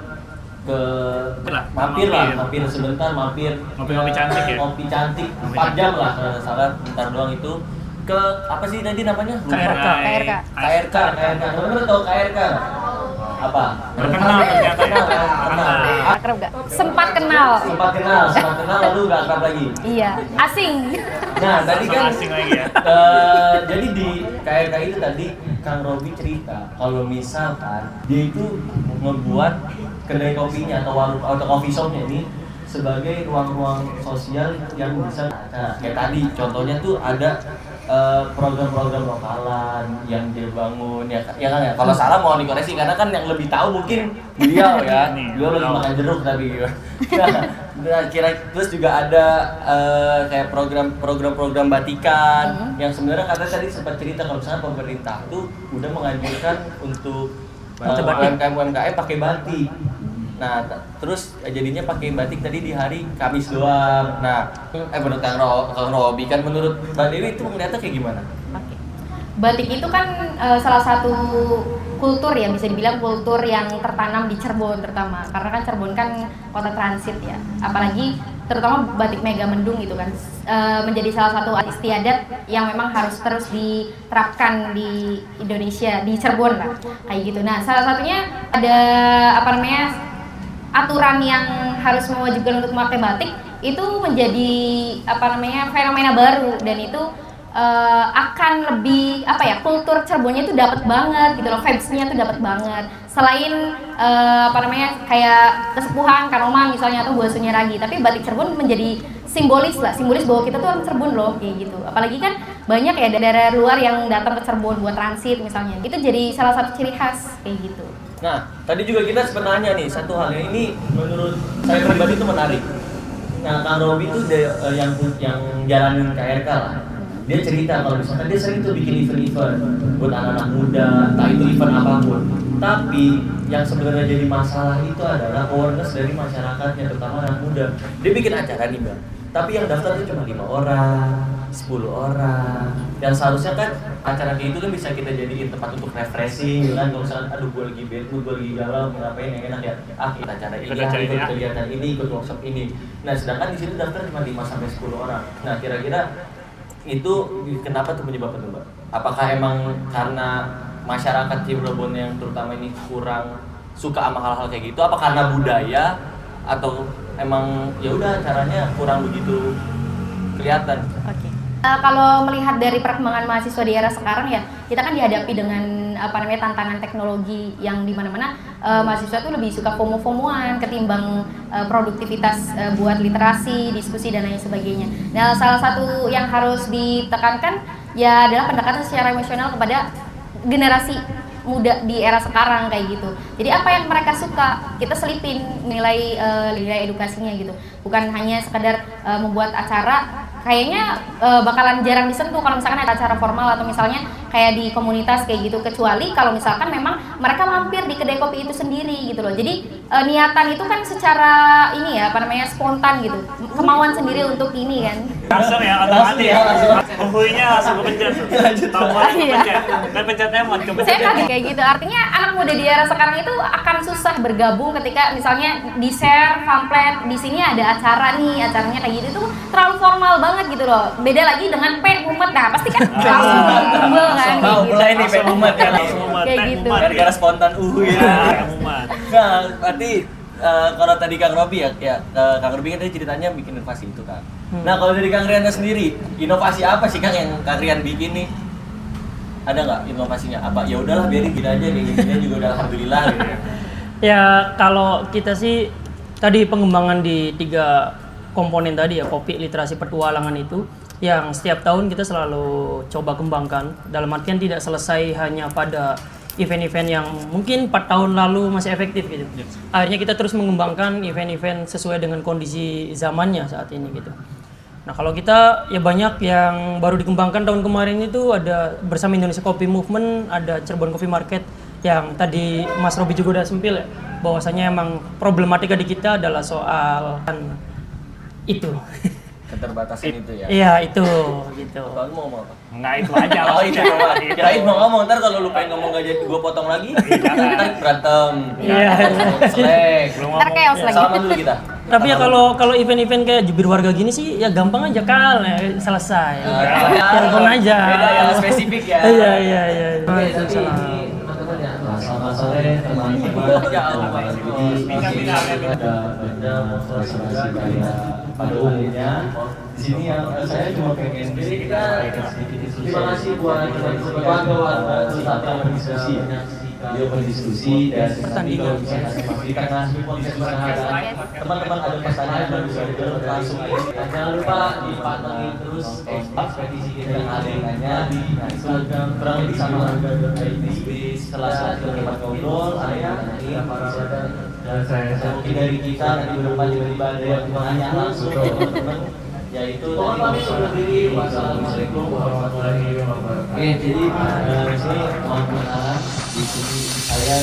mampir sebentar Ngopi-ngopi cantik ya? Ngopi cantik 4 jam lah kalau nggak salah, bentar doang itu ke apa sih tadi namanya? KRK. KRK. Bener tau KRK? Apa? Terkenal ternyata ya. Akrab gak? Sempat kenal lalu gak akrab lagi. Iya, asing. Nah, tadi kan Asing lagi ya. jadi di KRK itu tadi Kang Robi cerita kalau misalkan dia itu ngebuat kedai kopinya atau warung atau coffee shopnya ini sebagai ruang-ruang sosial yang bisa, nah, kayak tadi contohnya tuh ada program-program lokalan yang dia bangun ya kan ya. Kalau salah mau dikoreksi karena kan yang lebih tahu mungkin beliau ya. Beliau lagi makan jeruk tapi nah, terus juga ada kayak program batikan yang sebenarnya karena tadi sempat cerita kalau misalnya pemerintah tuh udah menganjurkan untuk UMKM pakai batik. Nah, terus jadinya pakai batik tadi di hari Kamis doang. Nah, menurut Kang Robi kan, menurut Mbak Dewi itu melihatnya kayak gimana? Oke. Batik itu kan salah satu kultur ya, bisa dibilang kultur yang tertanam di Cirebon terutama. Karena kan Cirebon kan kota transit ya. Apalagi terutama batik Megamendung gitu kan menjadi salah satu istiadat yang memang harus terus diterapkan di Indonesia, di Cirebon lah. Kayak gitu. Nah, salah satunya ada aturan yang harus mewajibkan untuk memakai batik itu menjadi fenomena baru, dan itu akan lebih kultur Cirebonnya itu dapat banget gitu loh, vibes-nya tuh dapat banget. Selain kayak kesepuhan Kanoman misalnya atau Buah Sunyaragi, tapi batik Cirebon menjadi simbolis bahwa kita tuh orang Cirebon loh kayak gitu. Apalagi kan banyak ya daerah luar yang datang ke Cirebon buat transit misalnya. Itu jadi salah satu ciri khas kayak gitu. Nah, tadi juga kita sebenarnya nih satu hal yang ini menurut saya pribadi itu menarik. Nah, Kang Robi itu yang jalanin KRK lah. dia cerita kalau misalkan dia sering tuh bikin event-event buat anak-anak muda, entah itu event apapun. Tapi yang sebenarnya jadi masalah itu adalah awareness dari masyarakatnya, terutama anak muda. Dia bikin acara nih Bang, tapi yang daftar itu cuma 5 orang, 10 orang. Yang seharusnya kan acara kayak itu kan bisa kita jadiin tempat untuk refreshing, kan? Kalau misalkan, aduh gue lagi bad mood, gue lagi galau, ngapain yang enak ya? Ah, kita acara ini, ikut kegiatan ini, ikut workshop ini. Nah, sedangkan di situ daftar cuma 5-10 orang. Nah, kira-kira itu kenapa tuh penyebabnya tuh Mbak? Apakah emang karena masyarakat Cirebon yang terutama ini kurang suka sama hal-hal kayak gitu? Apa karena budaya atau emang ya udah caranya kurang begitu kelihatan? Oke. Kalau melihat dari perkembangan mahasiswa di era sekarang ya, kita kan dihadapi dengan tantangan teknologi yang di mana-mana mahasiswa tuh lebih suka FOMO-FOMOan ketimbang produktivitas buat literasi, diskusi dan lain sebagainya. Nah, salah satu yang harus ditekankan ya adalah pendekatan secara emosional kepada generasi muda di era sekarang kayak gitu. Jadi apa yang mereka suka kita selipin nilai edukasinya gitu. Bukan hanya sekedar membuat acara kayaknya bakalan jarang disentuh kalau misalkan ada acara formal atau misalnya kayak di komunitas kayak gitu, kecuali kalau misalkan memang mereka mampir di kedai kopi itu sendiri gitu loh. Jadi niatan itu kan secara ini ya spontan gitu, kemauan sendiri untuk ini kan. Langsung ya, otomatis ya. Uhuinya langsung kepencet. Tombolnya kepencet. Kan pencetnya mau kepencet. Saya kaget kayak gitu. Artinya anak muda di era sekarang itu akan susah bergabung ketika misalnya di share pamflet di sini ada acara nih, acaranya kayak gitu tuh terlalu formal banget gitu loh. Beda lagi dengan Mumet, nah pasti kan langsung kumpul kan. Mau mulai nih Mumet ya. Kayak gitu. Gara-gara spontan ya. Mumet. Nah, berarti kalau tadi Kang Robi ya Kang Robi kan tadi ceritanya bikin inovasi itu kan. Nah, kalau dari Kang Riana sendiri, inovasi apa sih Kang yang Kang Rian bikin nih? Ada nggak inovasinya? Apa ya udahlah biarin gini aja, kayak gini juga udah alhamdulillah gitu ya. Ya kalau kita sih tadi pengembangan di 3 komponen tadi ya, kopi, literasi, petualangan itu yang setiap tahun kita selalu coba kembangkan. Dalam artian tidak selesai hanya pada event-event yang mungkin 4 tahun lalu masih efektif gitu. Akhirnya kita terus mengembangkan event-event sesuai dengan kondisi zamannya saat ini gitu. Nah kalau kita ya banyak yang baru dikembangkan tahun kemarin itu ada bersama Indonesia Coffee Movement, ada Cirebon Coffee Market yang tadi Mas Robi juga udah sempil ya, bahwasanya emang problematika di kita adalah soal itu. Keterbatasan itu ya. Iya itu gitu. Kalau mau ngomong apa? Enggak itu aja. Oh itu doang. Kirain mau ngomong, ntar kalau lu pengen ngomong gak jadi gua potong lagi, ntar berantem. Iya. Selek. Ntar chaos lagi. Salaman dulu kita. Tapi ya kalau event-event kayak jubir warga gini sih ya gampang aja Kal, ya, selesai. Telepon aja. Beda ya, spesifik ya. Iya. Oke, tapi ini teman-teman ya, selamat sore teman-teman. Ya Allah. Ada demonstrasi kayak pada umumnya. Di sini yang saya cuma pengen terima kasih buat warga-warga terutama yang berdiskusi. Dia berdiskusi dan nanti kalau bisa kasih masukan karena podcast teman-teman ada pertanyaan dan bisa dijawab langsung. Jangan lupa dipantengin terus ekspedisi kita yang ada yang nanya di Instagram kurang lebih sama setelah tempat ngobrol saya dan saya mungkin dari kita nanti beberapa tiba-tiba ada yang bertanya langsung ke teman-teman yaitu mohon pamit undur diri. Wassalamualaikum warahmatullahi wabarakatuh. Oke, jadi di sini mohon perkenalan di sini saya